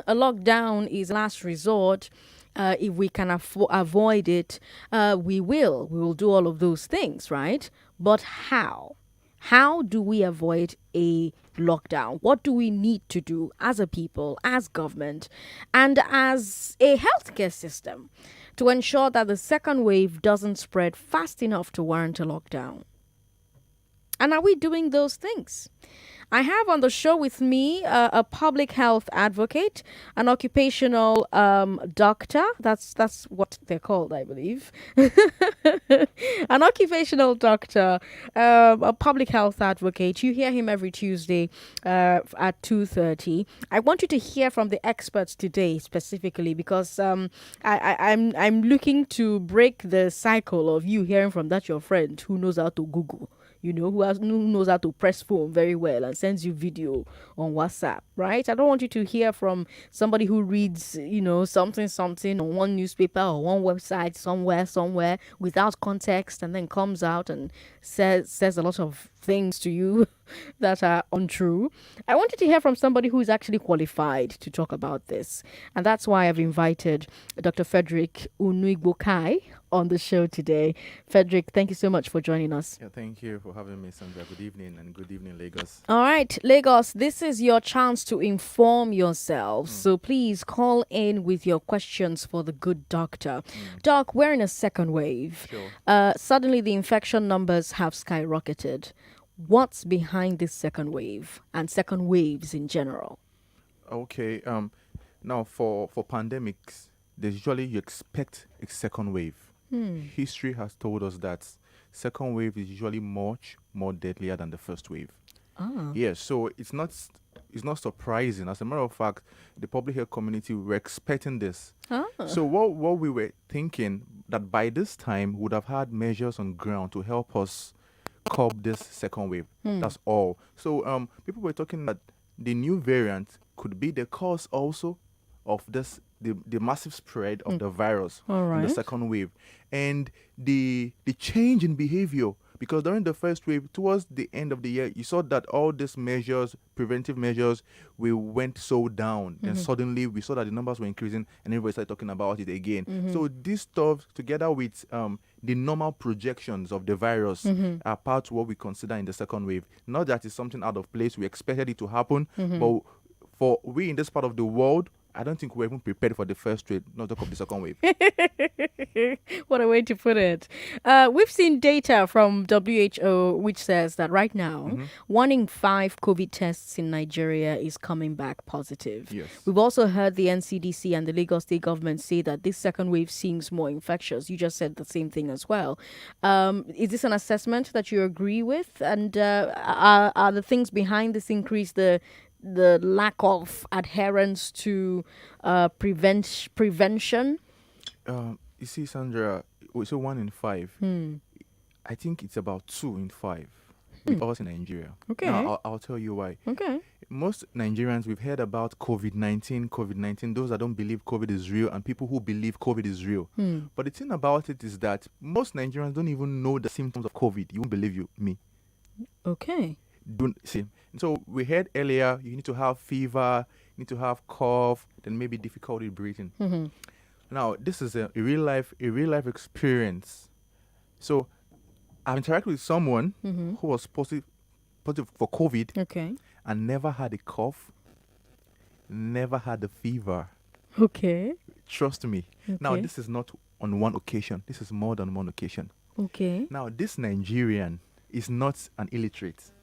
a lockdown is last resort. If we can avoid it, we will. We will do all of those things, right? But how? How do we avoid a lockdown? What do we need to do as a people, as government, and as a healthcare system to ensure that the second wave doesn't spread fast enough to warrant a lockdown? And are we doing those things? I have on the show with me a public health advocate, an occupational doctor. That's what they're called, I believe. An occupational doctor, a public health advocate. You hear him every Tuesday at 2:30. I want you to hear from the experts today specifically because I'm looking to break the cycle of you hearing from that your friend who knows how to Google, who knows how to press phone very well and sends you video on WhatsApp, right? I don't want you to hear from somebody who reads, something on one newspaper or one website somewhere without context and then comes out and says a lot of things to you that are untrue. I wanted to hear from somebody who is actually qualified to talk about this. And that's why I've invited Dr. Frederick Unuigbokai on the show today. Frederick, thank you so much for joining us. Yeah, thank you for having me, Sandra. Good evening and good evening, Lagos. All right, Lagos, this is your chance to inform yourselves. So please call in with your questions for the good doctor. Doc, we're in a second wave. Sure. Suddenly the infection numbers have skyrocketed. What's behind this second wave and second waves in general? Okay. Now for pandemics, there's usually you expect a second wave. History has told us that second wave is usually much more deadlier than the first wave. Yes, so it's not surprising. As a matter of fact, the public health community were expecting this. So what we were thinking that by this time we would have had measures on ground to help us curb this second wave. That's all. So people were talking that the new variant could be the cause also of this the massive spread of the virus in the second wave, and the change in behavior, because during the first wave towards the end of the year you saw that all these measures, preventive measures, we went so down, and suddenly we saw that the numbers were increasing and everybody started talking about it again. So this stuff together with the normal projections of the virus are part of what we consider in the second wave. Not that it's something out of place, we expected it to happen, but for we in this part of the world, I don't think we're even prepared for the first wave, not talk of the second wave. What a way to put it. We've seen data from WHO which says that right now, 1 in 5 COVID tests in Nigeria is coming back positive. Yes. We've also heard the NCDC and the Lagos State government say that this second wave seems more infectious. You just said the same thing as well. Is this an assessment that you agree with? And are the things behind this increase the lack of adherence to prevention? You see, Sandra, so 1 in 5. I think it's about 2 in 5 with us in Nigeria. Okay. Now, I'll tell you why. Okay. Most Nigerians, we've heard about COVID-19, those that don't believe COVID is real, and people who believe COVID is real. But the thing about it is that most Nigerians don't even know the symptoms of COVID. You won't believe me. Okay. Don't see. So we heard earlier, you need to have fever, you need to have cough, then maybe difficulty breathing. Now, this is a real life experience. So I've interacted with someone who was positive for COVID, Okay. and never had a cough, never had a fever. Okay. Trust me. Now, Okay. this is not on one occasion. This is more than one occasion. Okay. Now, this Nigerian is not an illiterate.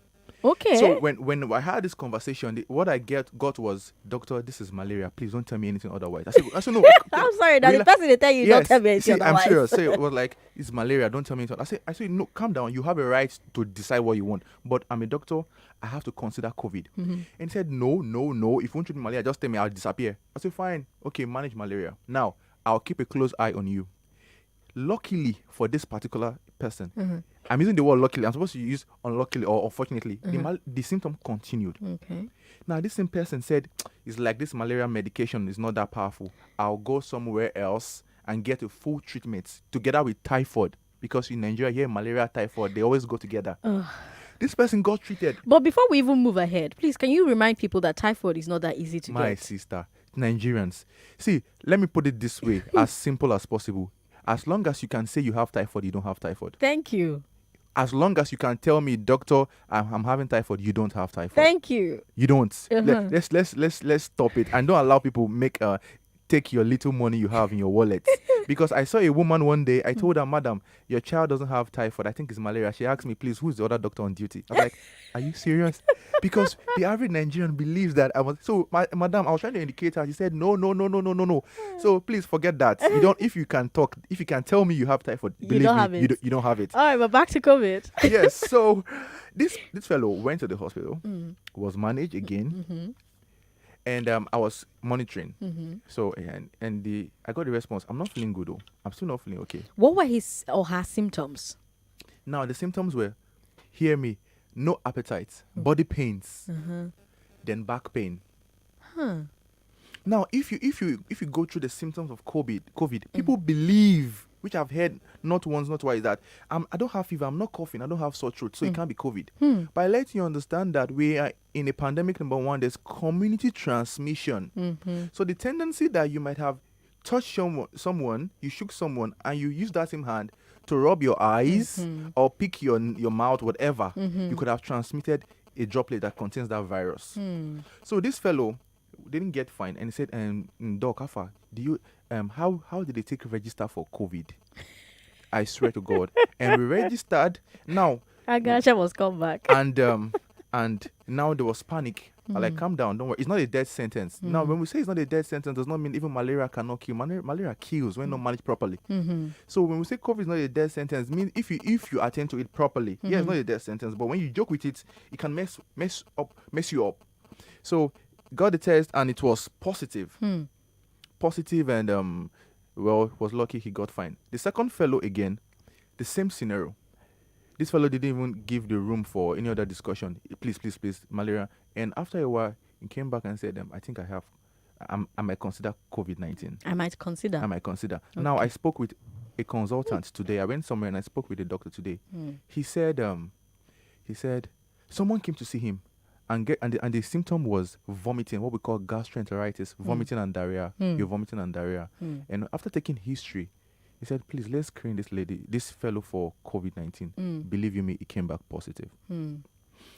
Okay. So when I had this conversation, what I got was, doctor, this is malaria. Please don't tell me anything otherwise. I said no. I'm sorry, that the person they tell you don't tell me anything See, otherwise. I'm serious. So it was like, it's malaria. Don't tell me anything. I said no, calm down. You have a right to decide what you want. But I'm a doctor. I have to consider COVID. And he said, no. If you want to treat malaria, just tell me. I'll disappear. I said, fine. Okay, manage malaria. Now I'll keep a close eye on you. Luckily for this particular person, I'm using the word luckily. I'm supposed to use unluckily or unfortunately. The symptom continued. Okay. Now, this same person said, it's like this malaria medication is not that powerful. I'll go somewhere else and get a full treatment together with typhoid. Because in Nigeria, here, malaria, typhoid, they always go together. This person got treated. But before we even move ahead, please, can you remind people that typhoid is not that easy to My get? sister, Nigerians. See, let me put it this way, as simple as possible. As long as you can say you have typhoid, you don't have typhoid. Thank you. As long as you can tell me, doctor, I'm having typhoid, you don't have typhoid. Thank you. You don't. Uh-huh. Let's stop it and don't allow people take your little money you have in your wallet. Because I saw a woman one day, I told her, madam, your child doesn't have typhoid, I think it's malaria. She asked me, please, who's the other doctor on duty? I was like, are you serious? Because the average Nigerian believes that madam, I was trying to indicate her. She said, no. So please forget that. You don't, if you can tell me you have typhoid, believe don't me, have it. you don't have it. All right, but back to COVID. Yes, so this fellow went to the hospital, was managed again, and I was monitoring. So and I got the response. I'm not feeling good though. I'm still not feeling okay. What were his or her symptoms? Now the symptoms were, hear me, no appetite, body pains, then back pain. Now if you go through the symptoms of COVID, people believe, which I've heard not once, not twice, that I don't have fever, I'm not coughing, I don't have sore throat, so it can't be COVID. But I let you understand that we are in a pandemic, number one, there's community transmission. So the tendency that you might have touched someone, you shook someone, and you use that same hand to rub your eyes or pick your mouth, whatever, you could have transmitted a droplet that contains that virus. So this fellow didn't get fine, and he said, Doc, Alpha, do you how did they take register for COVID? I swear to God. And we registered. Now Agasha was come back. And now there was panic. I like, calm down, don't worry. It's not a death sentence. Now, when we say it's not a death sentence, does not mean even malaria cannot kill. Malaria kills when not managed properly. So when we say COVID is not a death sentence, means if you attend to it properly, yeah, it's not a death sentence. But when you joke with it, it can mess you up. So got the test and it was positive. Positive, and was lucky he got fine. The second fellow again, the same scenario. This fellow didn't even give the room for any other discussion. Please, malaria. And after a while, he came back and said, I think I might consider COVID-19. I might consider. Okay. Now, I spoke with a consultant today. I went somewhere and I spoke with a doctor today. He said, someone came to see him and the symptom was vomiting, what we call gastroenteritis, vomiting and diarrhea. You're vomiting and diarrhea. And after taking history, he said, please, let's screen this fellow for COVID-19. Believe you me, he came back positive.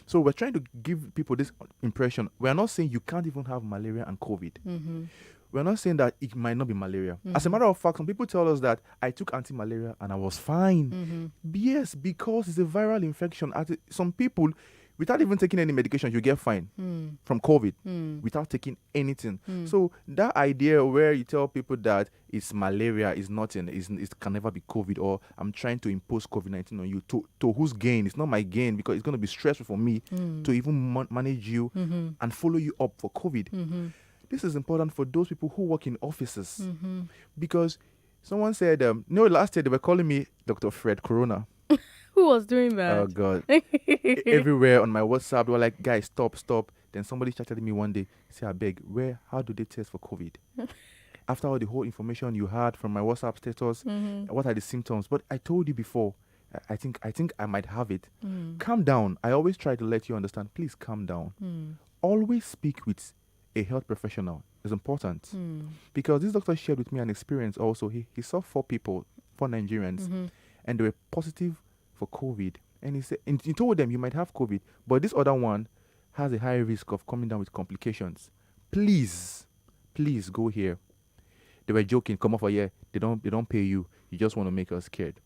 So we're trying to give people this impression. We're not saying you can't even have malaria and COVID. We're not saying that it might not be malaria. As a matter of fact, some people tell us that I took anti-malaria and I was fine. Yes, because it's a viral infection. Some people, without even taking any medication, you get fine from COVID without taking anything. So that idea where you tell people that it's malaria is nothing, it can never be COVID, or I'm trying to impose COVID-19 on you, to whose gain? It's not my gain, because it's going to be stressful for me to even manage you and follow you up for COVID. This is important for those people who work in offices, because someone said, last year they were calling me Dr. Fred Corona. Who was doing that? Oh, God. Everywhere on my WhatsApp, they were like, guys, stop. Then somebody chatted me one day, say, I beg, how do they test for COVID? After all the whole information you had from my WhatsApp status, what are the symptoms? But I told you before, I think I might have it. Calm down. I always try to let you understand. Please calm down. Always speak with a health professional. It's important. Because this doctor shared with me an experience also. He saw 4 Nigerians, and they were positive for COVID. And he said, and he told them, you might have COVID, but this other one has a high risk of coming down with complications. Please go here. They were joking, come off a year, they don't pay you. You just want to make us scared.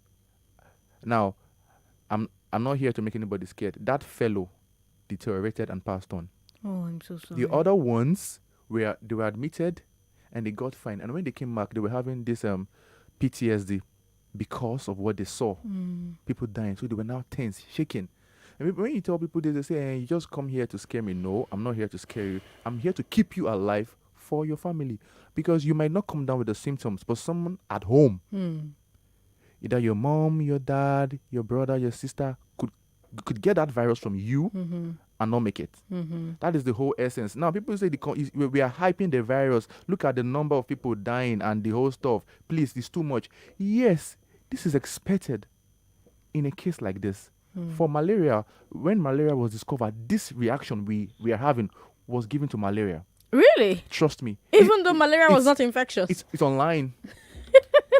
Now, I'm not here to make anybody scared. That fellow deteriorated and passed on. Oh, I'm so sorry. The other ones they were admitted and they got fine. And when they came back, they were having this PTSD because of what they saw. People dying. So they were now tense, shaking. And when you tell people this, they say, hey, you just come here to scare me. No, I'm not here to scare you. I'm here to keep you alive for your family. Because you might not come down with the symptoms, but someone at home, either your mom, your dad, your brother, your sister, could get that virus from you and not make it. That is the whole essence. Now, people say we are hyping the virus. Look at the number of people dying and the whole stuff. Please, it's too much. Yes, this is expected in a case like this. For malaria, when malaria was discovered, this reaction we are having was given to malaria. Really? Trust me. Even though malaria was not infectious? It's online.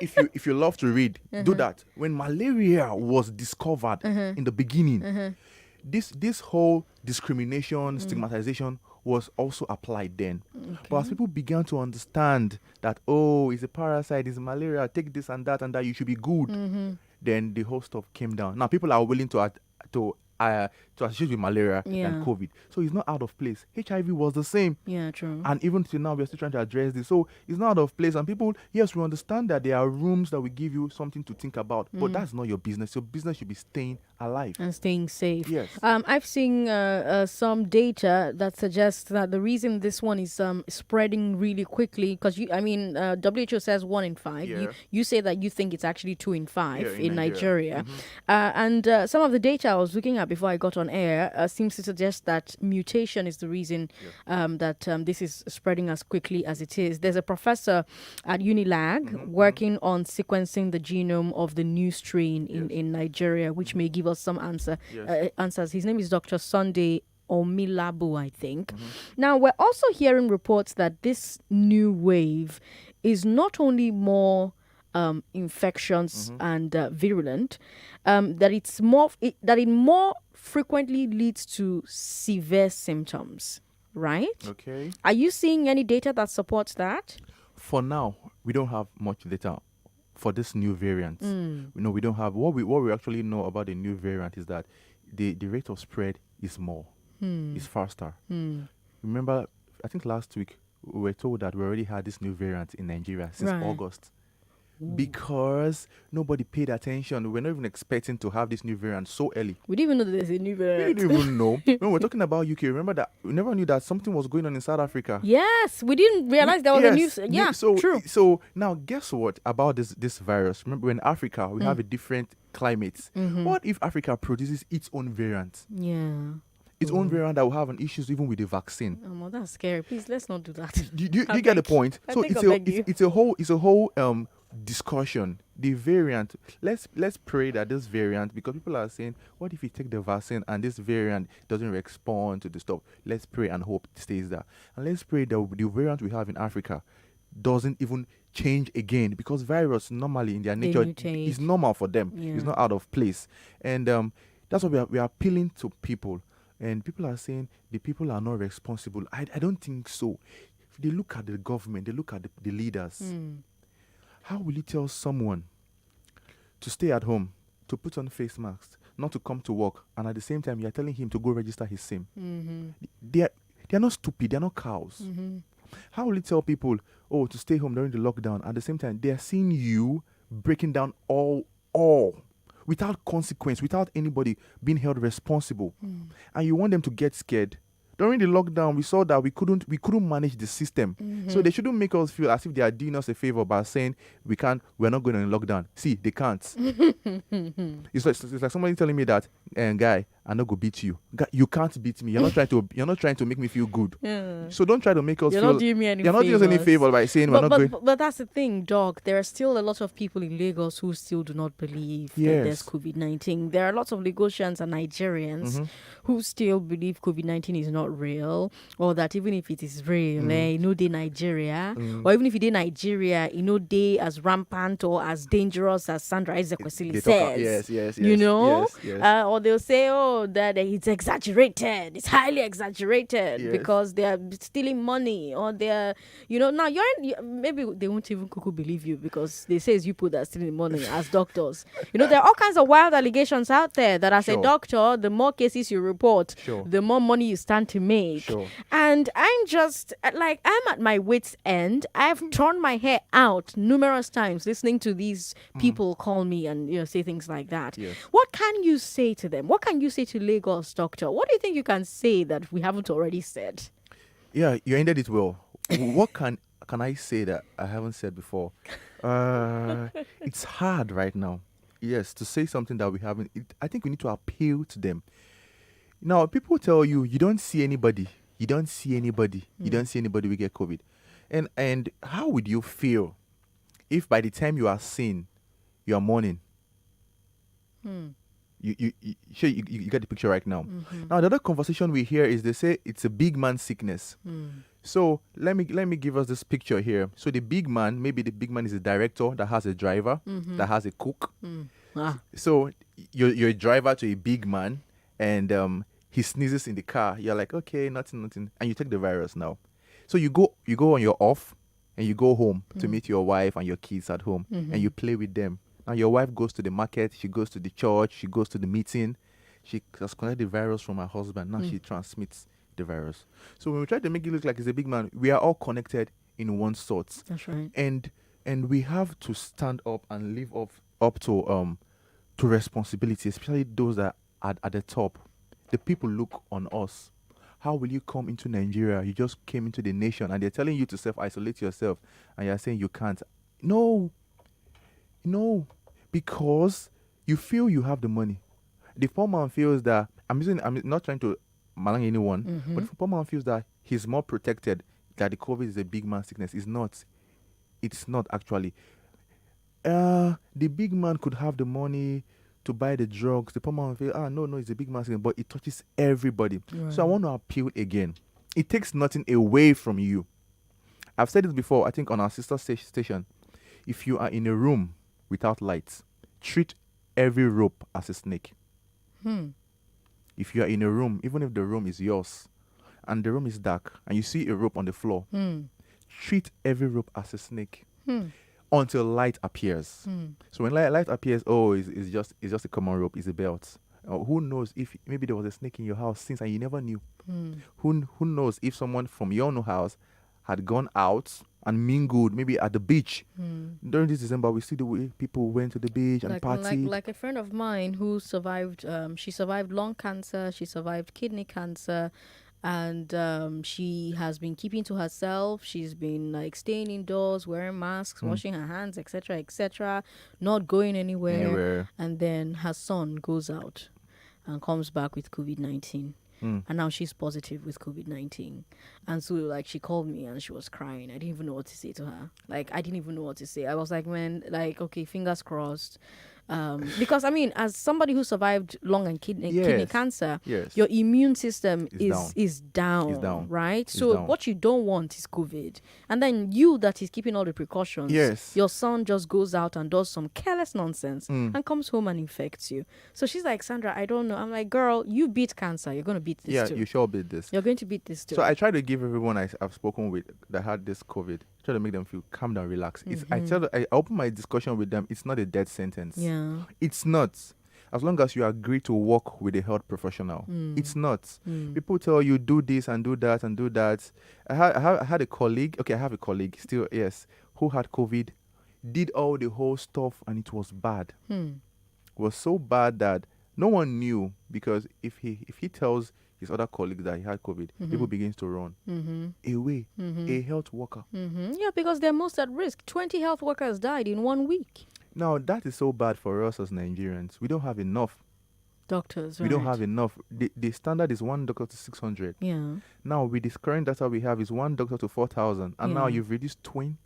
If you love to read, do that. When malaria was discovered in the beginning, this whole discrimination, stigmatization was also applied then. But as people began to understand that, oh, it's a parasite, it's malaria, take this and that, you should be good, then the whole stuff came down. Now people are willing to associate with malaria than COVID. So it's not out of place. HIV was the same. Yeah, true. And even till now, we're still trying to address this. So it's not out of place. And people, yes, we understand that there are rooms that will give you something to think about, but that's not your business. Your business should be staying alive And staying safe. Yes. I've seen some data that suggests that the reason this one is spreading really quickly, because WHO says 1 in 5. Yeah. You say that you think it's actually 2 in 5 Yeah, in Nigeria. Mm-hmm. And some of the data I was looking at before I got on air seems to suggest that mutation is the reason that this is spreading as quickly as it is. There's a professor at Unilag working on sequencing the genome of the new strain in Nigeria, which may give us some answers. His name is Dr. Sunday Omilabu, I think. Now, we're also hearing reports that this new wave is not only more infectious and virulent, that it more frequently leads to severe symptoms, right? Okay. Are you seeing any data that supports that? For now, we don't have much data for this new variant. We don't have what we actually know about the new variant is that the rate of spread is more, is faster. Remember, I think last week we were told that we already had this new variant in Nigeria since August. Because nobody paid attention. We're not even expecting to have this new variant so early. We didn't even know that there's a new variant. We didn't even know. When we're talking about UK, remember that we never knew that something was going on in South Africa. Yes, we didn't realize there was a new. Yeah, true. So now, guess what about this virus? Remember, in Africa, we have a different climate. What if Africa produces its own variant? Yeah. Its own variant that will have an issues even with the vaccine. Oh, well, that's scary. Please, let's not do that. Do you get the point? So it's a whole discussion. The variant, let's pray that this variant, because people are saying, what if you take the vaccine and this variant doesn't respond to the stuff? Let's pray and hope it stays there. And let's pray that the variant we have in Africa doesn't even change again, because virus normally in their nature is normal for them. It's not out of place. And that's what we are appealing to people. And people are saying the people are not responsible. I don't think so. If they look at the government, they look at the leaders. How will you tell someone to stay at home, to put on face masks, not to come to work, and at the same time you're telling him to go register his SIM? They're not stupid. They're not cows. How will you tell people, to stay home during the lockdown? At the same time, they're seeing you breaking down all without consequence, without anybody being held responsible, and you want them to get scared. During the lockdown, we saw that we couldn't manage the system. So they shouldn't make us feel as if they are doing us a favor by saying we're not going on lockdown. See, they can't. It's like somebody telling me that, guy, I'm not gonna beat you. Guy, you can't beat me. You're not trying to make me feel good. So don't try to make us You're feel. not doing me any You're not doing us any favor by saying we're not going. But that's the thing, Doc. There are still a lot of people in Lagos who still do not believe that there's COVID-19. There are lots of Lagosians and Nigerians who still believe COVID-19 is not real, or that even if it is real, they Nigeria, or even if it is Nigeria, they as rampant or as dangerous as Sandra Ezekwesili says. Yes. Yes. Or they'll say, that it's exaggerated, it's highly exaggerated because they are stealing money, or they're, now maybe they won't even believe you because they say it's you people that are stealing money as doctors. There are all kinds of wild allegations out there that as a doctor, the more cases you report, the more money you stand to make. And I'm just I'm at my wit's end. I've torn my hair out numerous times listening to these people call me and say things like that. What can you say to them? What can you say to Lagos, doctor? What do you think you can say that we haven't already said? Yeah, you ended it well. What can I say that I haven't said before? It's hard right now. Yes, to say something that we haven't. I think we need to appeal to them. Now, people tell you don't see anybody. You don't see anybody. You don't see anybody will get COVID. And how would you feel if by the time you are seen, you are mourning? You get the picture right now. Now, the other conversation we hear is they say it's a big man sickness. So let me give us this picture here. So the big man, maybe the big man is a director that has a driver, that has a cook. Ah. So you're a driver to a big man, and he sneezes in the car. You're like, okay, nothing, and you take the virus now. So you go on your off, and you go home to meet your wife and your kids at home, and you play with them. Now your wife goes to the market, she goes to the church, she goes to the meeting. She has collected the virus from her husband. Now she transmits the virus. So when we try to make it look like it's a big man, we are all connected in one sort. That's right. And we have to stand up and live up to responsibility, especially those that are at the top. The people look on us. How will you come into Nigeria? You just came into the nation and they're telling you to self-isolate yourself, and you're saying you can't. No, because you feel you have the money. The poor man feels that, I'm not trying to malign anyone, but the poor man feels that he's more protected, that the COVID is a big man sickness. It's not. It's not actually. The big man could have the money to buy the drugs. The poor man will feel, no, it's a big man sickness, but it touches everybody. Right. So I want to appeal again. It takes nothing away from you. I've said this before, I think on our sister station. If you are in a room without lights, treat every rope as a snake. If you are in a room, even if the room is yours, and the room is dark, and you see a rope on the floor, treat every rope as a snake until light appears. So when light appears, it's just a common rope, it's a belt. Who knows if maybe there was a snake in your house since and you never knew. Who knows if someone from your own house had gone out and mingled, maybe at the beach. During this December, we see the way people went to the beach and party. Like a friend of mine who survived, she survived lung cancer, she survived kidney cancer, and she has been keeping to herself. She's been like staying indoors, wearing masks, washing her hands, etc., not going anywhere. And then her son goes out and comes back with COVID-19. And now she's positive with COVID-19. And so, like, she called me and she was crying. I didn't even know what to say to her. Like, I didn't even know what to say. I was like, man, like, okay, fingers crossed. Because, I mean, as somebody who survived lung and kidney cancer, your immune system is down, right? So what you don't want is COVID. And then you that is keeping all the precautions, your son just goes out and does some careless nonsense and comes home and infects you. So she's like, Sandra, I don't know. I'm like, girl, you beat cancer. You're going to beat this too. Yeah, you sure beat this. You're going to beat this too. So I try to give everyone I've spoken with that had this COVID, try to make them feel calm down, relax. I open my discussion with them. It's not a death sentence. Yeah. It's not. As long as you agree to work with a health professional, it's not. People tell you do this and do that and do that. I had a colleague. Okay, I have a colleague still. Yes, who had COVID, did all the whole stuff, and it was bad. It was so bad that no one knew, because if he tells his other colleagues that he had COVID, people begins to run away. A health worker. Yeah, because they're most at risk. 20 health workers died in 1 week. Now, that is so bad for us as Nigerians. We don't have enough doctors. We don't have enough. The standard is 1 doctor to 600. Yeah. Now, with this current data we have is 1 doctor to 4,000. And now you've reduced 20.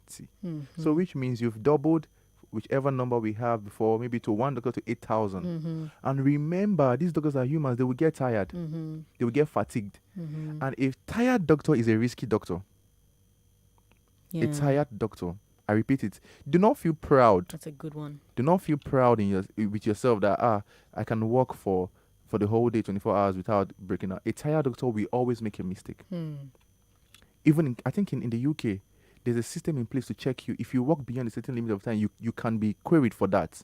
So which means you've doubled whichever number we have before, maybe to 1 doctor to 8,000. And remember, these doctors are humans. They will get tired. They will get fatigued. And a tired doctor is a risky doctor. A tired doctor. I repeat it. Do not feel proud. That's a good one. Do not feel proud with yourself that I can work for the whole day, 24 hours without breaking out. A tired doctor will always make a mistake. Even I think in the UK, there's a system in place to check you. If you work beyond a certain limit of time, you can be queried for that.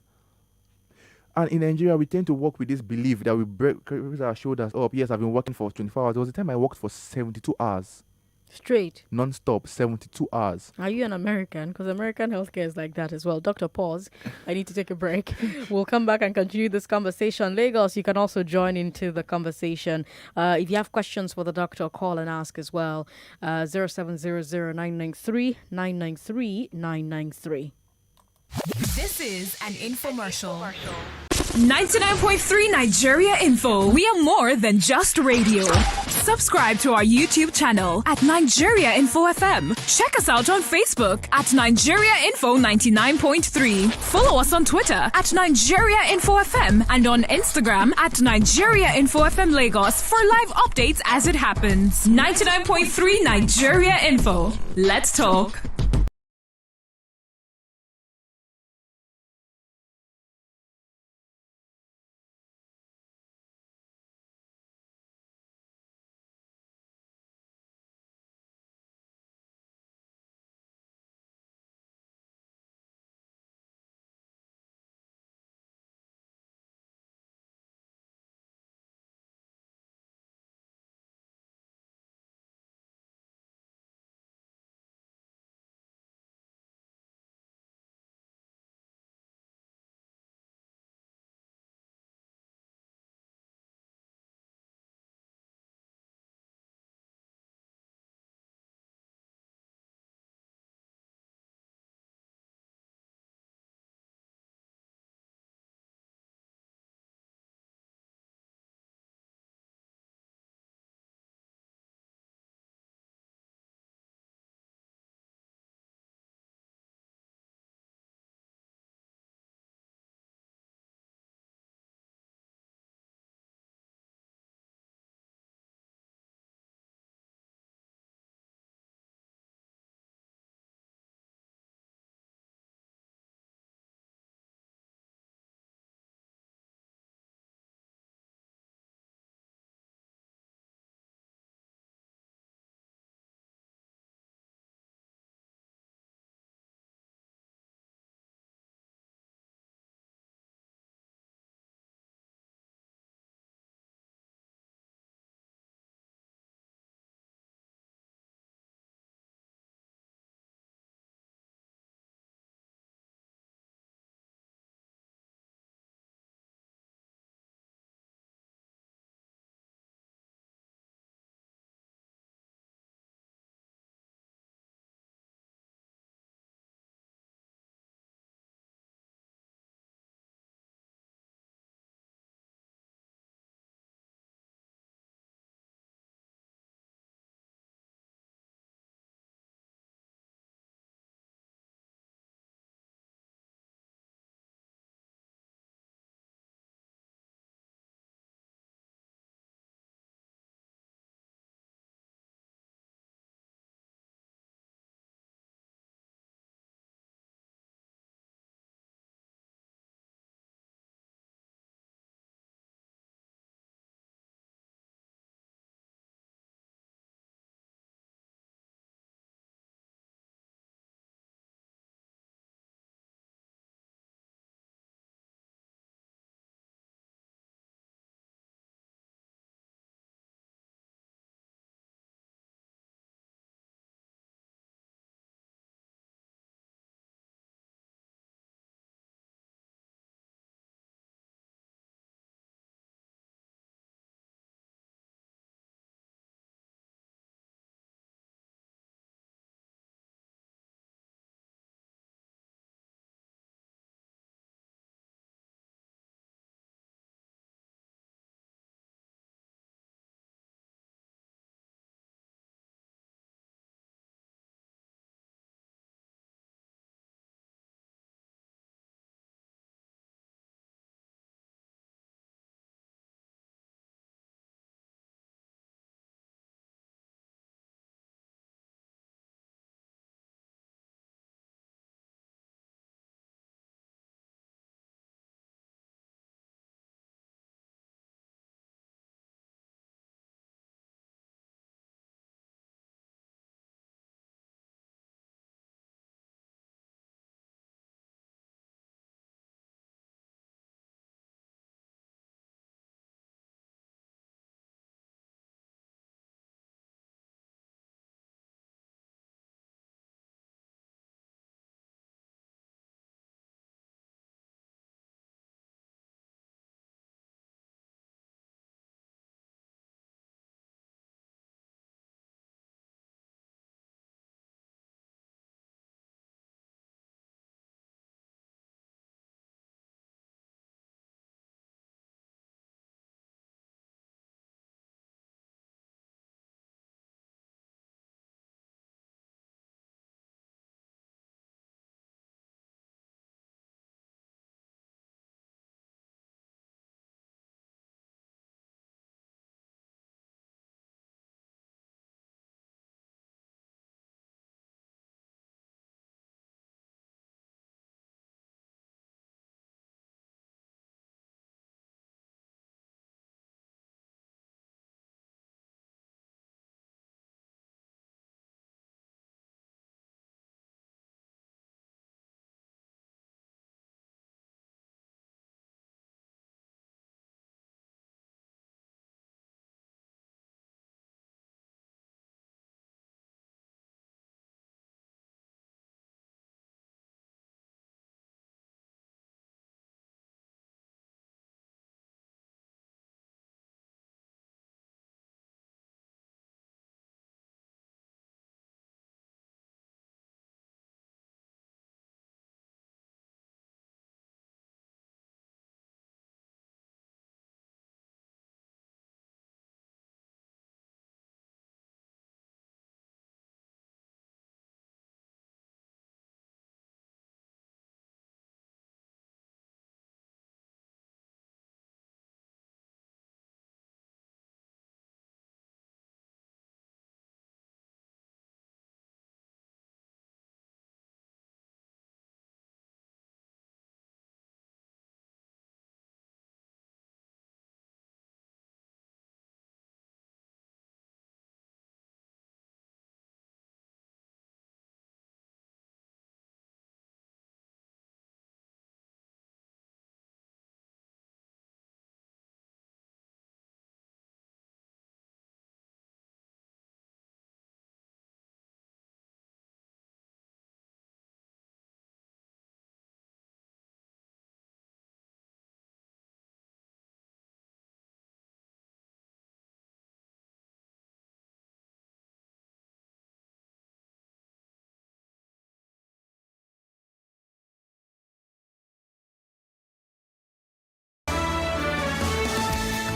And in Nigeria, we tend to work with this belief that we break our shoulders up. Yes, I've been working for 24 hours. There was a time I worked for 72 hours. Straight. Non-stop, 72 hours. Are you an American? Because American healthcare is like that as well. Doctor, pause. I need to take a break. We'll come back and continue this conversation. Lagos, you can also join into the conversation. If you have questions for the doctor, call and ask as well. 0700-993-993-993. This is an infomercial. 99.3 Nigeria Info. We are more than just radio. Subscribe to our YouTube channel at Nigeria Info FM. Check us out on Facebook at Nigeria Info 99.3. Follow us on Twitter at Nigeria Info FM and on Instagram at Nigeria Info FM Lagos for live updates as it happens. 99.3 Nigeria Info. Let's talk.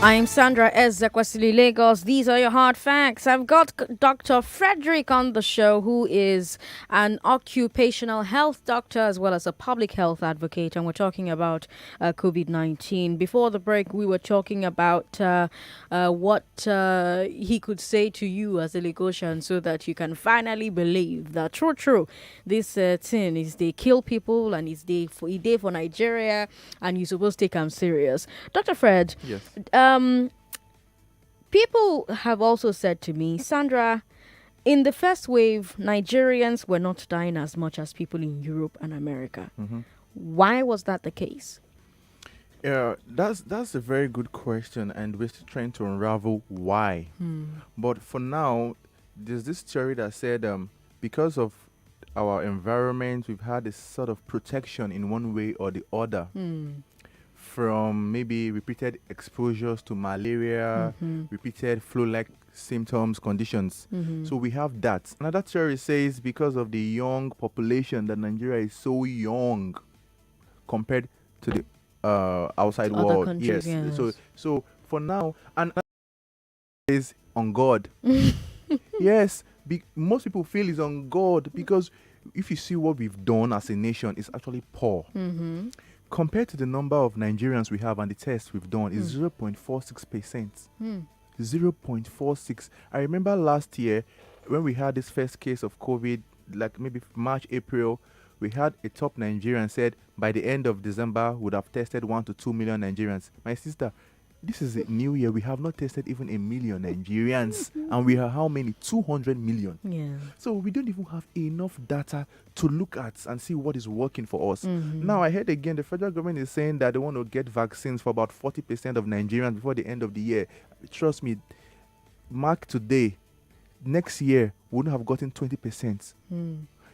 I'm Sandra Ezekwesili Lagos. These are your hard facts. I've got Dr. Frederick on the show, who is an occupational health doctor as well as a public health advocate, and we're talking about COVID-19. Before the break, we were talking about what he could say to you as a Lagosian so that you can finally believe that true, this thing is they kill people and it's day for Nigeria and you're supposed to take them serious. Dr. Fred, Yes. People have also said to me, Sandra, in the first wave, Nigerians were not dying as much as people in Europe and America. Mm-hmm. Why was that the case? Yeah, that's a very good question, and we're still trying to unravel why. But for now, there's this theory that said because of our environment, we've had a sort of protection in one way or the other from maybe repeated exposures to malaria, repeated flu-like symptoms, conditions. So we have that. Another theory says because of the young population, that Nigeria is so young compared to the outside Other world. countries, yes. So for now, and is on God. Yes, most people feel is on God because if you see what we've done as a nation, it's actually poor. Compared to the number of Nigerians we have and the tests we've done is 0.46%. 0.46. I remember last year when we had this first case of COVID, like maybe March, April, we had a top Nigerian said by the end of December would have tested 1 to 2 million Nigerians. My sister, this is a new year. We have not tested even 1 million Nigerians. And we are how many? 200 million. Yeah. So we don't even have enough data to look at and see what is working for us. Now, I heard again, the federal government is saying that they want to get vaccines for about 40% of Nigerians before the end of the year. Trust me, mark today, next year, we wouldn't have gotten 20%.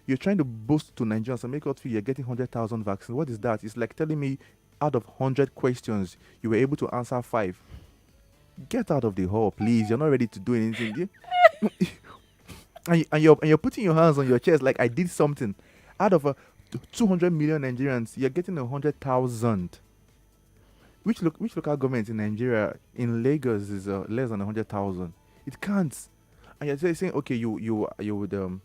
You're trying to boast to Nigerians and make us feel you're getting 100,000 vaccines. What is that? It's like telling me out of 100 questions, you were able to answer 5. Get out of the hall, please. You're not ready to do anything. and you're putting your hands on your chest like I did something. Out of 200 million Nigerians, you're getting 100,000. Which local government in Nigeria, in Lagos, is less than 100,000? It can't. And you're saying, okay, you would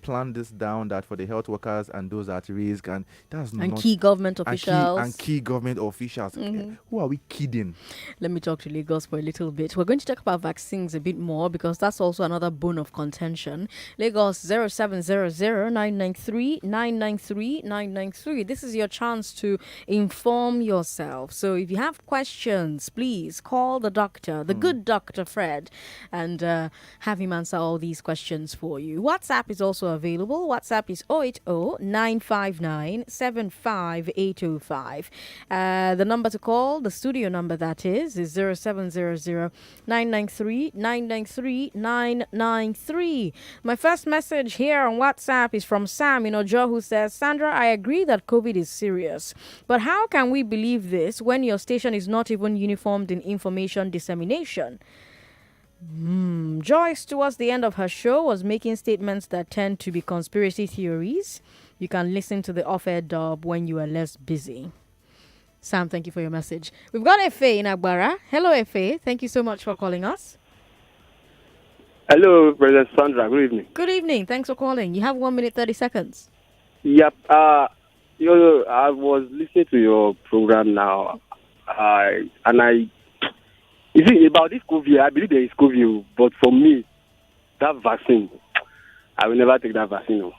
plan this down, that for the health workers and those at risk, and that's And not key government officials. and key government officials. Who are we kidding? Let me talk to Lagos for a little bit. We're going to talk about vaccines a bit more because that's also another bone of contention. Lagos 0700-993-993-993. This is your chance to inform yourself. So if you have questions, please call the doctor, the good Dr. Fred, and have him answer all these questions for you. WhatsApp is also available. WhatsApp is 080-959-75805. The number to call, the studio number that is 0700-993-993-993. My first message here on WhatsApp is from Sam in Ojo, who says, Sandra, I agree that COVID is serious, but how can we believe this when your station is not even uniformed in information dissemination? Joyce, towards the end of her show, was making statements that tend to be conspiracy theories. You can listen to the off-air dub when you are less busy. Sam, thank you for your message. We've got Efe in Agbara. Hello, Efe. Thank you so much for calling us. Hello, President Sandra. Good evening. Good evening. Thanks for calling. You have 1 minute, 30 seconds. Yep. I was listening to your program now, you see, about this COVID, I believe there is COVID, but for me, that vaccine, I will never take that vaccine.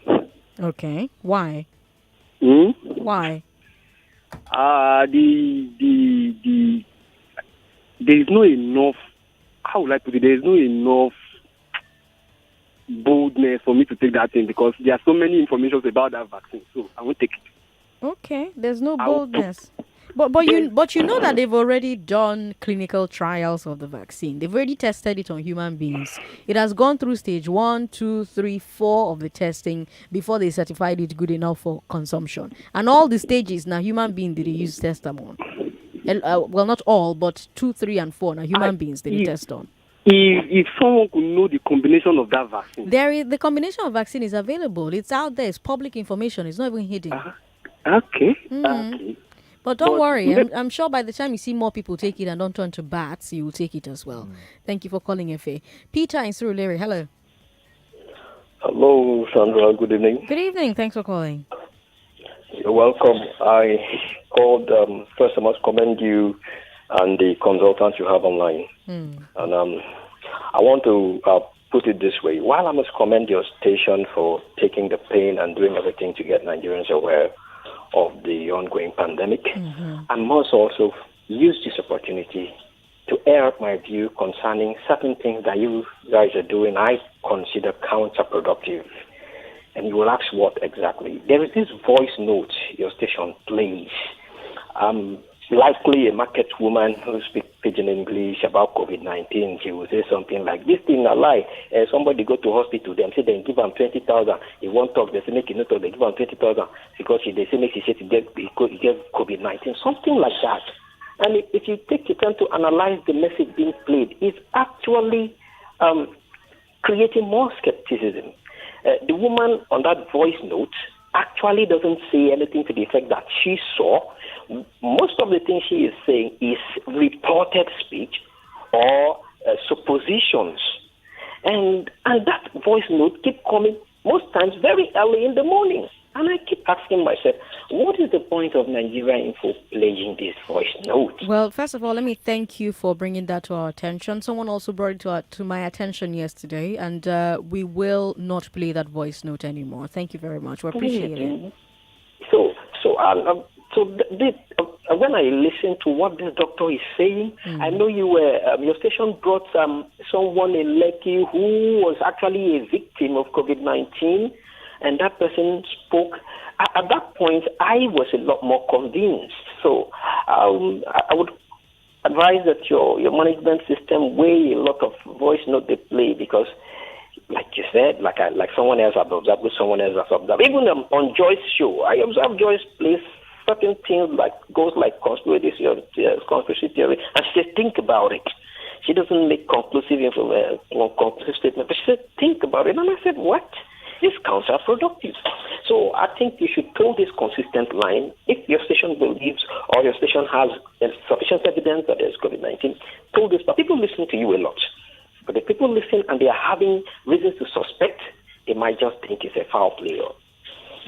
Okay. Why? Why? There is no enough, how would I put it, there is no enough boldness for me to take that thing because there are so many information about that vaccine, so I won't take it. Okay. There's no boldness. But you know that they've already done clinical trials of the vaccine. They've already tested it on human beings. It has gone through stage 1, 2, 3, 4 of the testing before they certified it good enough for consumption. And all the stages now human being did they use test them on. Well, not all, but 2, 3, and 4 now human beings did they test on. If someone could know the combination of that vaccine, the combination of vaccine is available. It's out there. It's public information. It's not even hidden. Okay. Okay. But don't But worry, I'm sure by the time you see more people take it and don't turn to bats, you will take it as well. Thank you for calling, FA. Peter in Surulere, hello. Hello, Sandra. Good evening. Good evening. Thanks for calling. You're welcome. I called. First, I must commend you and the consultants you have online. And I want to put it this way. While I must commend your station for taking the pain and doing everything to get Nigerians aware of the ongoing pandemic, I must also use this opportunity to air out my view concerning certain things that you guys are doing I consider counterproductive. And you will ask what exactly. There is this voice note your station plays. Likely a market woman who speaks pidgin English about COVID-19, she will say something like, this thing a lie. Somebody go to hospital, them say they give them 20,000. He won't talk, they say make it not talk, they give them 20,000 because they say make she say to get COVID-19, something like that. And if you take the time to analyze the message being played, it's actually creating more skepticism. The woman on that voice note actually doesn't say anything to the effect that she saw. Most of the things she is saying is reported speech or suppositions. And that voice note keep coming most times very early in the morning. And I keep asking myself, what is the point of Nigeria Info playing this voice note? Well, first of all, let me thank you for bringing that to our attention. Someone also brought it to my attention yesterday, and we will not play that voice note anymore. Thank you very much. We appreciate it. When I listen to what this doctor is saying, I know your station brought someone in Lekki who was actually a victim of COVID-19, and that person spoke. At that point, I was a lot more convinced. So I would advise that your management system weigh a lot of voice note they play, because, like you said, like someone else has observed, someone else has observed. Even on Joy's show, I observed Joyce plays certain things like conspiracy theory, and she says, think about it. She doesn't make conclusive statement, but she said, think about it. And I said, what? It's counterproductive. So I think you should toe this consistent line. If your station believes or your station has sufficient evidence that there's COVID-19, toe this. But people listen to you a lot. But if people listen and they are having reasons to suspect, they might just think it's a foul play. All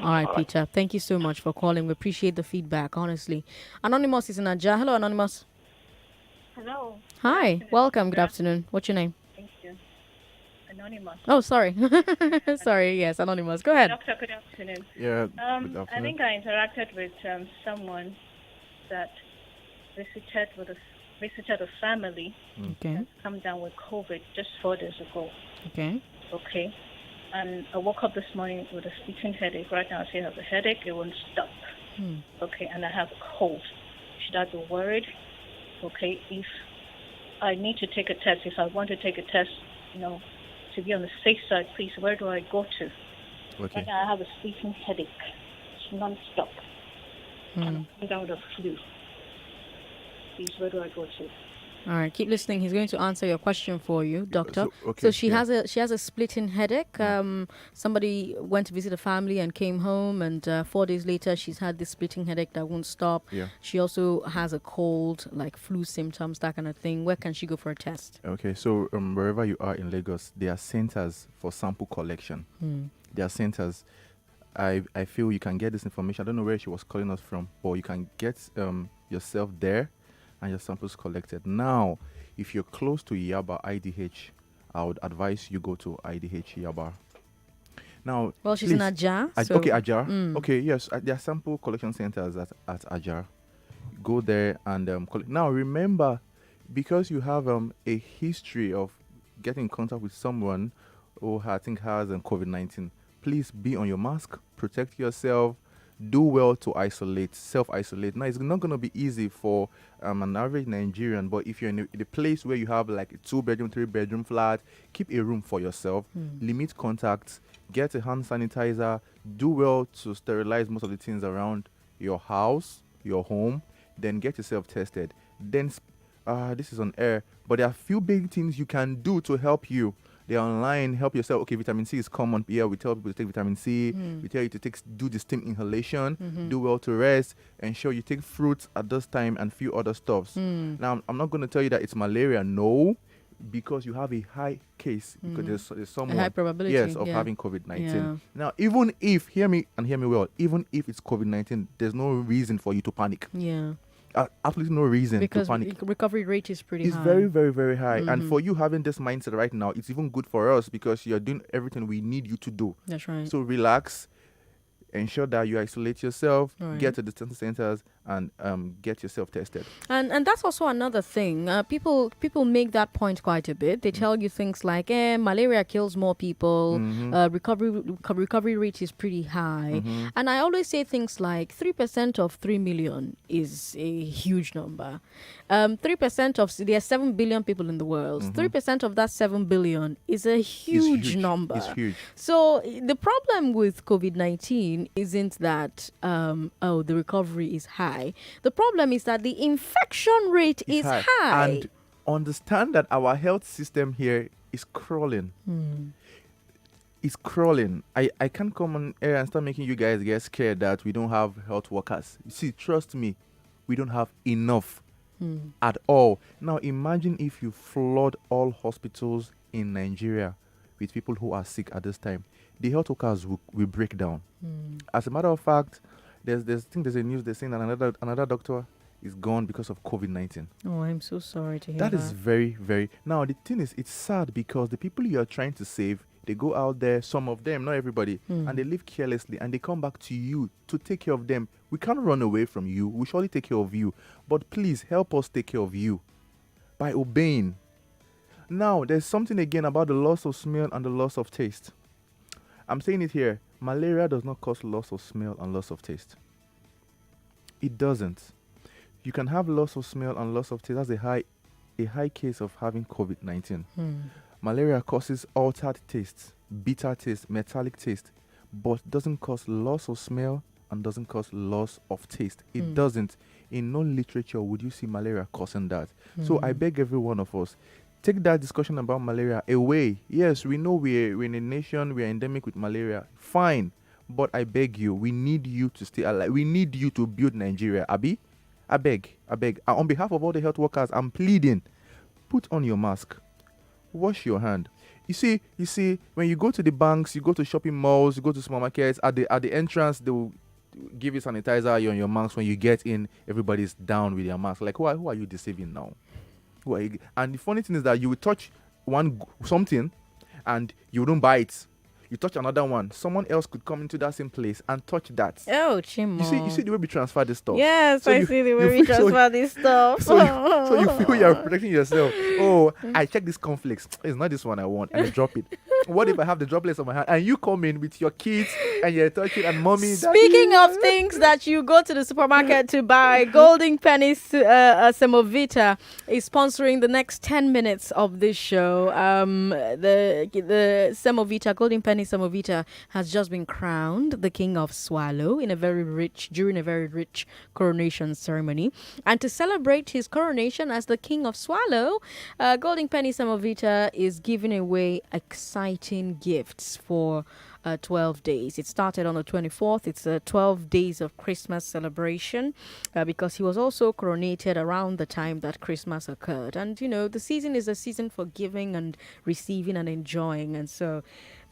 right, Peter. Thank you so much for calling. We appreciate the feedback, honestly. Anonymous is in Aja. Hello, Anonymous. Hello. Hi. Welcome. Good afternoon. What's your name? Thank you. Anonymous. Oh, sorry. Sorry. Yes, Anonymous. Go ahead. Doctor, good afternoon. Yeah. Good afternoon. I think I interacted with someone that visited a family Okay. that's come down with COVID just 4 days ago. Okay. Okay. And I woke up this morning with a splitting headache. Right now I still have a headache. It won't stop. Okay. And I have a cold. Should I be worried? Okay. If I need to take a test, if I want to take a test, to be on the safe side, please, where do I go to? Okay. Right now I have a splitting headache. It's non-stop. I'm down with a flu. Please, where do I go to? All right, keep listening. He's going to answer your question for you, doctor. Okay, So she has a splitting headache. Somebody went to visit a family and came home, and 4 days later she's had this splitting headache that won't stop. Yeah. She also has a cold, like flu symptoms, that kind of thing. Where can she go for a test? Okay, so wherever you are in Lagos, there are centers for sample collection. There are centers. I feel you can get this information. I don't know where she was calling us from, but you can get yourself there and your samples collected. Now, if you're close to Yaba IDH, I would advise you go to IDH Yaba. Now, Well, she's in Aja. okay, Ajar. Okay, yes, there are sample collection centers at Ajar. Go there and collect. Now, remember, because you have a history of getting in contact with someone who I think has COVID-19, please be on your mask, protect yourself, do well to self-isolate. Now, it's not going to be easy for an average Nigerian, but if you're in a place where you have like a 2-bedroom, 3-bedroom flat, keep a room for yourself, limit contacts, get a hand sanitizer, do well to sterilize most of the things around your house, your home, then get yourself tested. Then, this is on air, but there are a few big things you can do to help you. They're online. Help yourself. Okay, vitamin C is common. Yeah, we tell people to take vitamin C. We tell you to do the steam inhalation. Do well to rest. Ensure you take fruits at this time and few other stuffs. Now, I'm not going to tell you that it's malaria. No, because you have a high case, because there's someone, a high probability, yes, of having COVID-19. Yeah. Now, even if, hear me well, even if it's COVID-19, there's no reason for you to panic. Yeah. Absolutely no reason Because to panic. recovery rate is pretty It's high. very, very, very high. And for you having this mindset right now, it's even good for us because you're doing everything we need you to do. That's right. So relax, ensure that you isolate yourself, Right. get to detention centers, and get yourself tested. And that's also another thing. People make that point quite a bit. They tell you things like, malaria kills more people. Recovery rate is pretty high. And I always say things like 3% of 3 million is a huge number. 3% of there are 7 billion people in the world. 3% of that 7 billion is a huge number. It's huge. So the problem with COVID-19 isn't that the recovery is high. The problem is that the infection rate is high. And understand that our health system here is crawling. It's crawling. I can't come on air and start making you guys get scared that we don't have health workers. See, trust me, we don't have enough at all. Now imagine if you flood all hospitals in Nigeria with people who are sick at this time. The health workers will break down. As a matter of fact, there's a news they're saying that another doctor is gone because of COVID-19. Oh, I'm so sorry to hear That is very, very... Now, the thing is, it's sad because the people you are trying to save, they go out there, some of them, not everybody, and they live carelessly, and they come back to you to take care of them. We can't run away from you. We surely take care of you. But please, help us take care of you by obeying. Now, there's something again about the loss of smell and the loss of taste. I'm saying it here. Malaria does not cause loss of smell and loss of taste. It doesn't. You can have loss of smell and loss of taste. That's a high case of having COVID-19. Malaria causes altered taste, bitter taste, metallic taste, but doesn't cause loss of smell and doesn't cause loss of taste. It doesn't. In no literature would you see malaria causing that. So I beg every one of us, take that discussion about malaria away. Yes, we know we're in a nation, we're endemic with malaria. Fine. But I beg you, we need you to stay alive. We need you to build Nigeria. Abi, I beg. On behalf of all the health workers, I'm pleading. Put on your mask. Wash your hand. You see, when you go to the banks, you go to shopping malls, you go to supermarkets, at the entrance, they will give you sanitizer on your mask. When you get in, everybody's down with their mask. Like, who are you deceiving now? Who are you? And the funny thing is that you will touch something and you wouldn't buy it. You touch another one, someone else could come into that same place and touch that. Oh, Chimo. You see the way we transfer this stuff. Yes, so I see the way we transfer this stuff. So you feel you're protecting yourself. Oh, I check this cornflakes. It's not this one I want, and I drop it. What if I have the droplets on my hand and you come in with your kids and you're touching and mommy? Speaking of things that you go to the supermarket to buy, Golden Penny Semovita is sponsoring the next 10 minutes of this show. The Semovita, Golden Penny Semovita, has just been crowned the King of Swallow during a very rich coronation ceremony. And to celebrate his coronation as the King of Swallow, Golden Penny Semovita is giving away exciting gifts for 12 days. It started on the 24th. It's 12 days of Christmas celebration because he was also coronated around the time that Christmas occurred. And, the season is a season for giving and receiving and enjoying. And so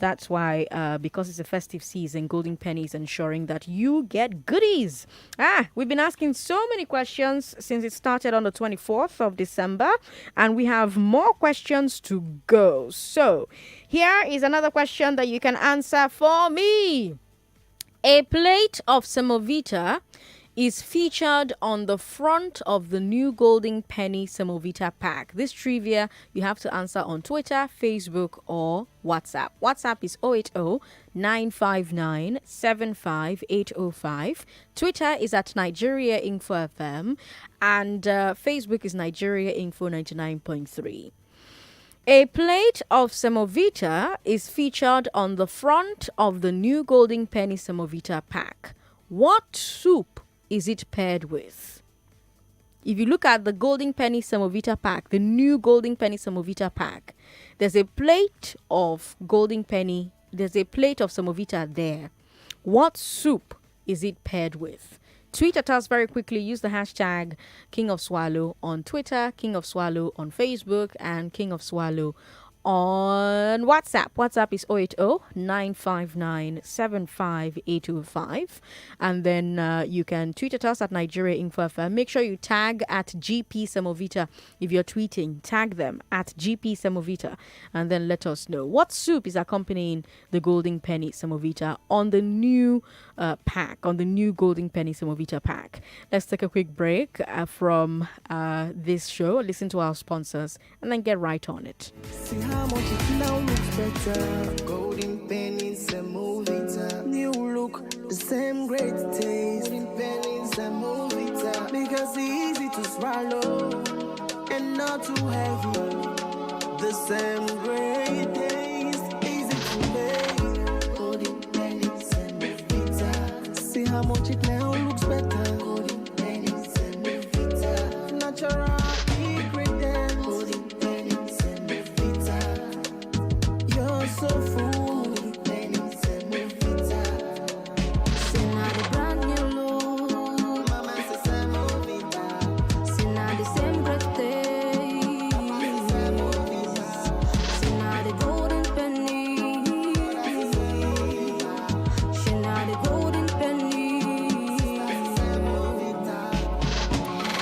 that's why, because it's a festive season, Golden Penny is ensuring that you get goodies. We've been asking so many questions since it started on the 24th of December, and we have more questions to go. So here is another question that you can answer for me. A plate of Semovita is featured on the front of the new Golden Penny Semovita pack. This trivia you have to answer on Twitter, Facebook, or WhatsApp. WhatsApp is 080-959-75805. Twitter is at Nigeria Info FM, and Facebook is Nigeria Info 99.3. A plate of Semovita is featured on the front of the new Golden Penny Semovita pack. What soup is it paired with? If you look at the Golden Penny Semovita pack, the new Golden Penny Semovita pack, there's a plate of Golden Penny, there's a plate of Semovita there. What soup is it paired with? Tweet at us very quickly. Use the hashtag King of Swallow on Twitter, King of Swallow on Facebook, and King of Swallow on WhatsApp. WhatsApp is 080-959-75805. And then you can tweet at us at Nigeria Info FM. Make sure you tag at GP Semovita. If you're tweeting, tag them at GP Semovita. And then let us know what soup is accompanying the Golden Penny Semovita on the new pack, on the new Golden Penny Semovita pack. Let's take a quick break from this show, listen to our sponsors, and then get right on it. See how much it now looks better. Golden pennies and movita. New look, the same great taste. Golden pennies and movita. Because it's easy to swallow and not too heavy. The same great taste, easy to make. Golden pennies and movita. See how much it now looks better. Golden pennies and movita. Natural. So full, pennies and Movita. See now the brand new look, Mama says I'm Movita. See now the same great taste, see now the golden penny, see now the golden penny.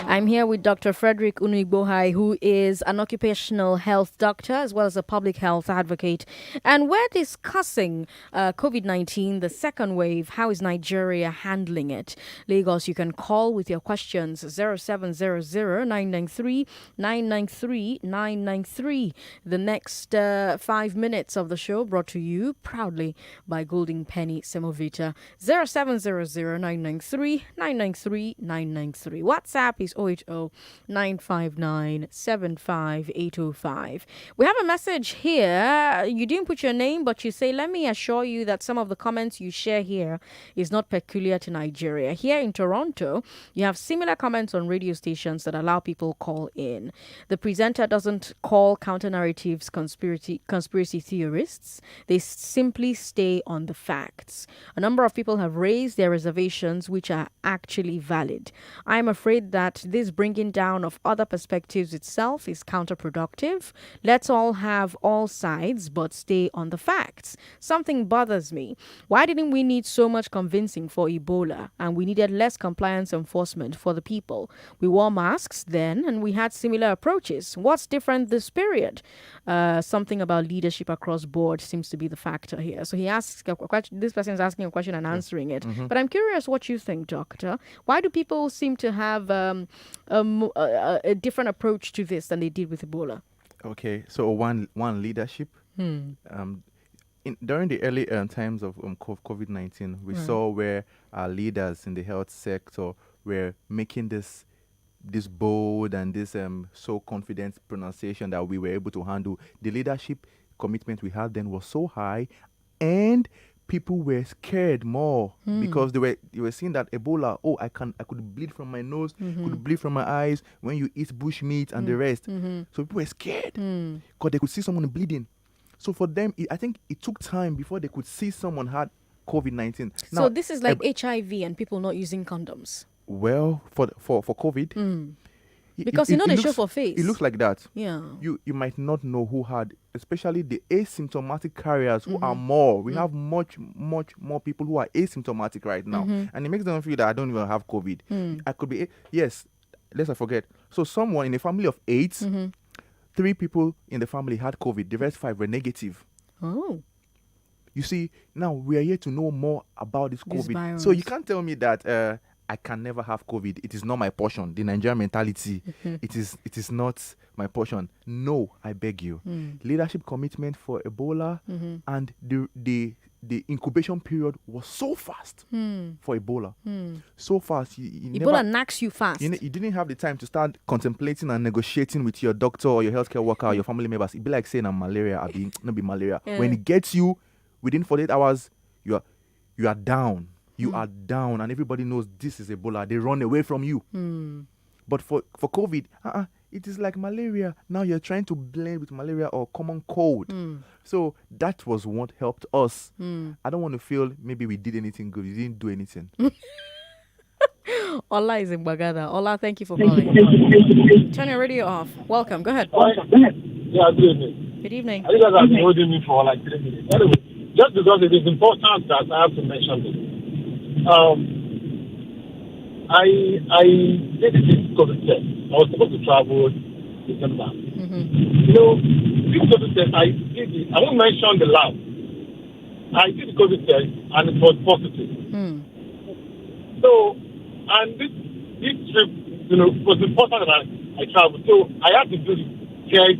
I'm here with Dr. Frederick Unigbohai, who is an occupational health doctor as well as a public health advocate. And we're discussing COVID-19, the second wave. How is Nigeria handling it? Lagos, you can call with your questions 0700-993-993-993. The next 5 minutes of the show brought to you proudly by Golden Penny Semovita. 0700-993-993-993. WhatsApp is 080-959-75805. We have a message here. You didn't put your name, but you say, let me assure you that some of the comments you share here is not peculiar to Nigeria. Here in Toronto, you have similar comments on radio stations that allow people call in. The presenter doesn't call counter-narratives conspiracy theorists. They simply stay on the facts. A number of people have raised their reservations, which are actually valid. I'm afraid that this bringing down of other perspectives itself is counterproductive. Let's all have all sides, but stay on the facts. Something bothers me. Why didn't we need so much convincing for Ebola, and we needed less compliance enforcement for the people? We wore masks then, and we had similar approaches. What's different this period? Something about leadership across board seems to be the factor here. So he asks a question. This person is asking a question and answering it. Mm-hmm. But I'm curious what you think, Doctor. Why do people seem to have a different approach to this than they did with Ebola? Okay, so one leadership. During the early times of COVID-19, we saw where our leaders in the health sector were making this bold and this so confident pronunciation that we were able to handle. The leadership commitment we had then was so high, and people were scared more because they were seeing that Ebola, I could bleed from my nose, could bleed from my eyes when you eat bush meat and the rest. So people were scared because they could see someone bleeding. So for them, I think it took time before they could see someone had COVID-19. So this is like HIV and people not using condoms. Well, for COVID, because they show for face. It looks like that. Yeah. You might not know who had, especially the asymptomatic carriers who are more. We have much more people who are asymptomatic right now, and it makes them feel that I don't even have COVID. I could be yes. Let's not forget. So someone in a family of 8, 3 people in the family had COVID. The rest 5 were negative. Oh. You see, now we are here to know more about this COVID. Virus. So you can't tell me that I can never have COVID. It is not my portion. The Nigerian mentality, it is not my portion. No, I beg you. Leadership commitment for Ebola and the incubation period was so fast for Ebola. So fast. Ebola knacks you fast. You didn't have the time to start contemplating and negotiating with your doctor or your healthcare worker or your family members. It'd be like saying I'm malaria. Not be malaria. Yeah. When it gets you, within 48 hours, you are down. You are down, and everybody knows this is Ebola. They run away from you. But for COVID, it is like malaria. Now you're trying to blend with malaria or common cold. So that was what helped us. I don't want to feel maybe we did anything good. We didn't do anything. Ola is in Bagada. Ola, thank you for calling. Turn your radio off. Welcome. Go ahead. Yeah, good evening. Good evening. You guys have been holding me for like 3 minutes. Anyway, just because it is important that I have to mention this. I did this COVID test. I was supposed to travel December. You know, this COVID test, I won't mention the lab. I did the COVID test and it was positive. So, and this trip, you know, was important that I traveled. So I had to do the test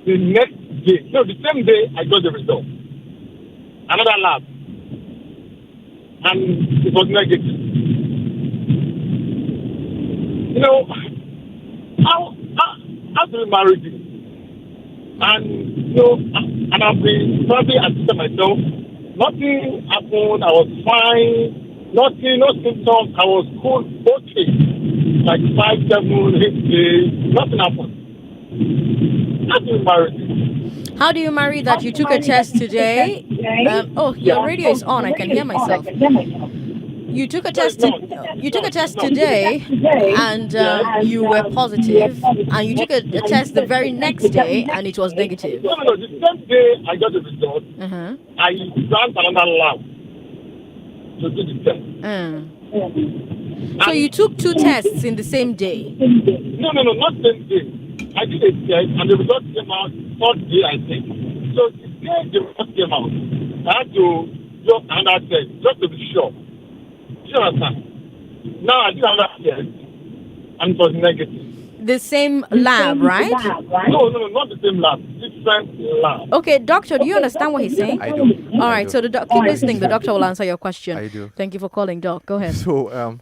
the next day. No, the same day I got the result. Another lab. And it was negative. You know, how do we marry this? And, you know, and I've been probably assisting myself. Nothing happened. I was fine. Nothing, no symptoms. I was cool, okay. Like 5, 7, 8 days. Nothing happened. How do you marry this? How do you marry that? You took a test today. Your radio is on. I can hear myself. You took a test. You took a test today, and you were positive. And you took a test the very next day, and it was negative. No. The same day I got the result, I ran another lab to do the test. So you took 2 tests in the same day? No, not same day. I did a test, and the result came out 3rd day, I think. So the day the result came out, I had to do another test just to be sure. Do you understand? Now I did another test, and it was negative. The same lab, right? No, not the same lab. Different lab. Okay, doctor, do you understand what he's saying? I do. All right, so keep listening. The doctor will answer your question. I do. Thank you for calling, Doc. Go ahead. So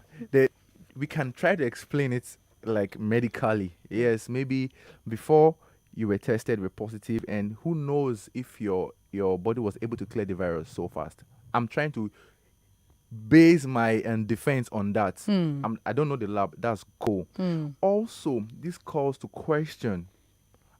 we can try to explain it like medically. Yes, maybe before you were tested, were positive, and who knows if your body was able to clear the virus so fast. I'm trying to base my defense on that. I don't know the lab. That's cool. Also, this calls to question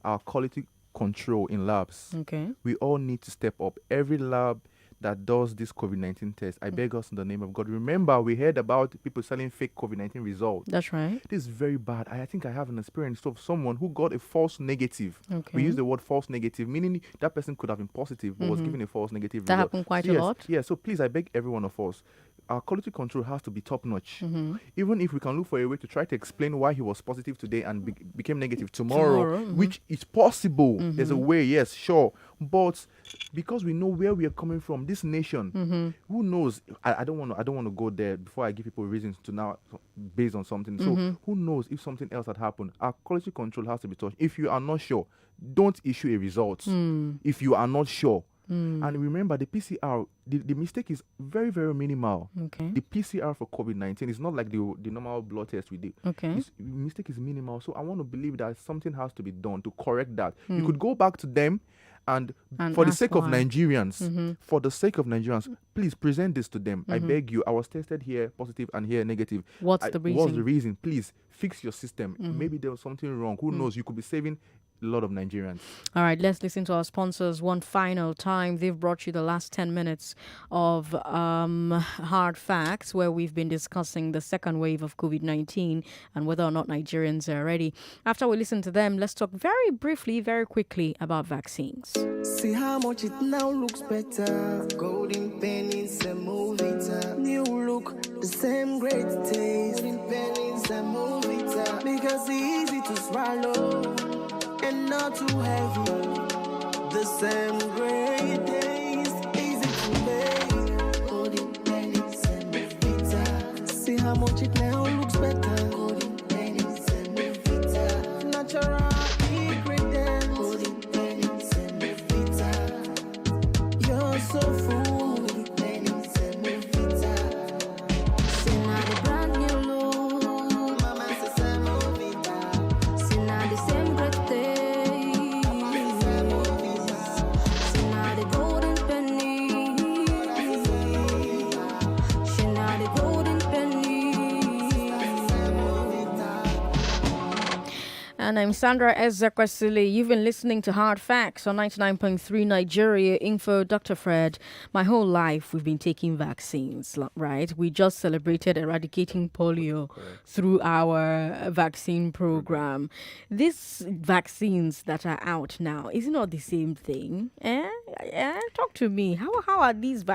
our quality control in labs. Okay. We all need to step up. Every lab that does this COVID-19 test, I beg us in the name of God. Remember, we heard about people selling fake COVID-19 results. That's right. This is very bad. I think I have an experience of someone who got a false negative. Okay. We use the word false negative, meaning that person could have been positive but was given a false negative That result. happened quite a lot. Yeah, so please, I beg every one of us, our quality control has to be top-notch. Even if we can look for a way to try to explain why he was positive today and became negative tomorrow. Which is possible. There's a way, yes, sure. But because we know where we are coming from, this nation, who knows? I don't want to go there before I give people reasons to now based on something. So who knows if something else had happened? Our quality control has to be touched. If you are not sure, don't issue a result. If you are not sure. And remember, the PCR, the mistake is very, very minimal. Okay. The PCR for COVID-19 is not like the normal blood test we do. Okay. The mistake is minimal. So I want to believe that something has to be done to correct that. You could go back to them and for the sake of Nigerians, please present this to them. I beg you. I was tested here positive and here negative. What's the reason? What's the reason? Please fix your system. Maybe there was something wrong. Who knows? You could be saving a lot of Nigerians. All right, let's listen to our sponsors one final time. They've brought you the last 10 minutes of hard facts where we've been discussing the second wave of COVID-19 and whether or not Nigerians are ready. After we listen to them, let's talk very briefly, very quickly about vaccines. See how much it now looks better. Golden pennies and movie time. New look, the same great taste. Golden pennies and movie time. Because it's easy to swallow and not too heavy. The same great taste, easy to make. Golden pennies and movie time. See how much it now looks better. Golden pennies and movie time. Natural. So full, pennies and Movita. See now the brand new look, Mama says Movita. See now the same great taste, see now the golden penny, see now the golden penny, And I'm Sandra Ezekwesili. You've been listening to Hard Facts on 99.3 Nigeria Info. Dr. Fred, my whole life we've been taking vaccines, right? We just celebrated eradicating polio through our vaccine program. These vaccines that are out now, is it not the same thing? Talk to me. How are these?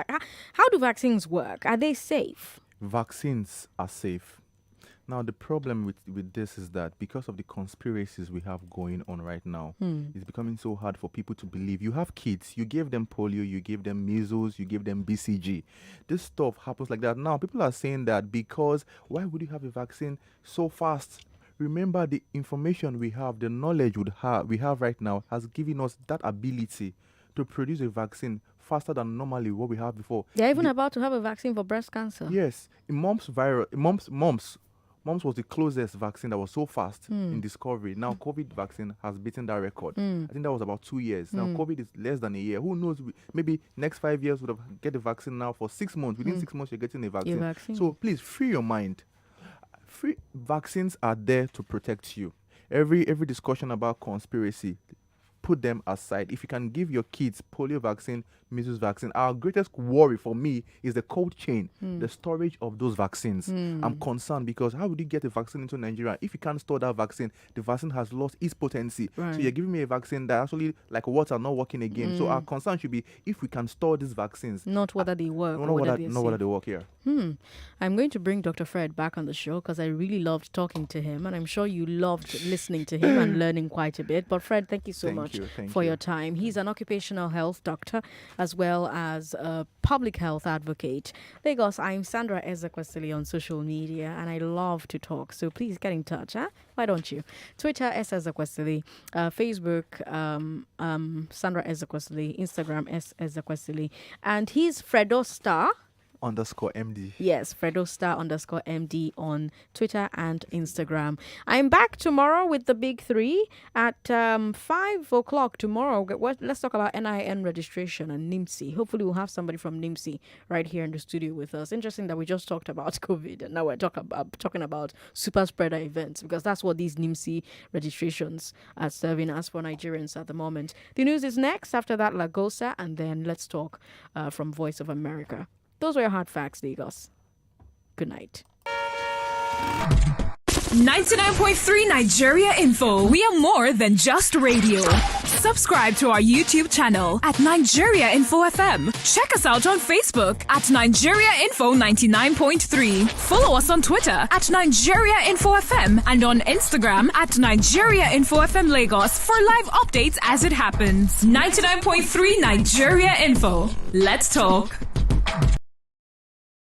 How do vaccines work? Are they safe? Vaccines are safe. Now, the problem with this is that because of the conspiracies we have going on right now, it's becoming so hard for people to believe. You have kids, you gave them polio, you gave them measles, you gave them BCG. This stuff happens like that. Now, people are saying that because why would you have a vaccine so fast? Remember, the information we have, the knowledge we have right now has given us that ability to produce a vaccine faster than normally what we have before. They're even about to have a vaccine for breast cancer. Yes. Mumps was the closest vaccine that was so fast in discovery. Now, COVID vaccine has beaten that record. I think that was about 2 years. Now, COVID is less than a year. Who knows? Maybe next 5 years we'll get the vaccine now for 6 months. Within 6 months, you're getting a vaccine. So please, free your mind. Free vaccines are there to protect you. Every discussion about conspiracy, put them aside. If you can give your kids polio vaccine, measles vaccine, our greatest worry for me is the cold chain, the storage of those vaccines. I'm concerned because how would you get a vaccine into Nigeria if you can't store that vaccine? The vaccine has lost its potency. Right. So you're giving me a vaccine that actually, like water, not working again. So our concern should be if we can store these vaccines. Not whether they work. Not whether they work here. I'm going to bring Dr. Fred back on the show because I really loved talking to him, and I'm sure you loved listening to him and learning quite a bit. But Fred, thank you so much for your time. He's an occupational health doctor as well as a public health advocate. Lagos, I'm Sandra Ezekwesili on social media, and I love to talk. So please get in touch. Why don't you? Twitter, S. Ezekwesili. Facebook, Sandra Ezekwesili. Instagram, S. Ezekwesili. And he's Fredo Star _MD. Yes, Fredo Star _MD on Twitter and Instagram. I'm back tomorrow with the big three at 5 o'clock tomorrow. Let's talk about NIN registration and NIMSI. Hopefully we'll have somebody from NIMSI right here in the studio with us. Interesting that we just talked about COVID and now we're talking about super spreader events, because that's what these NIMSI registrations are serving as for Nigerians at the moment. The news is next. After that, Lagosa, and then let's talk from Voice of America. Those were your hard facts, Lagos. Good night. 99.3 Nigeria Info. We are more than just radio. Subscribe to our YouTube channel at Nigeria Info FM. Check us out on Facebook at Nigeria Info 99.3. Follow us on Twitter at Nigeria Info FM and on Instagram at Nigeria Info FM Lagos for live updates as it happens. 99.3 Nigeria Info. Let's talk.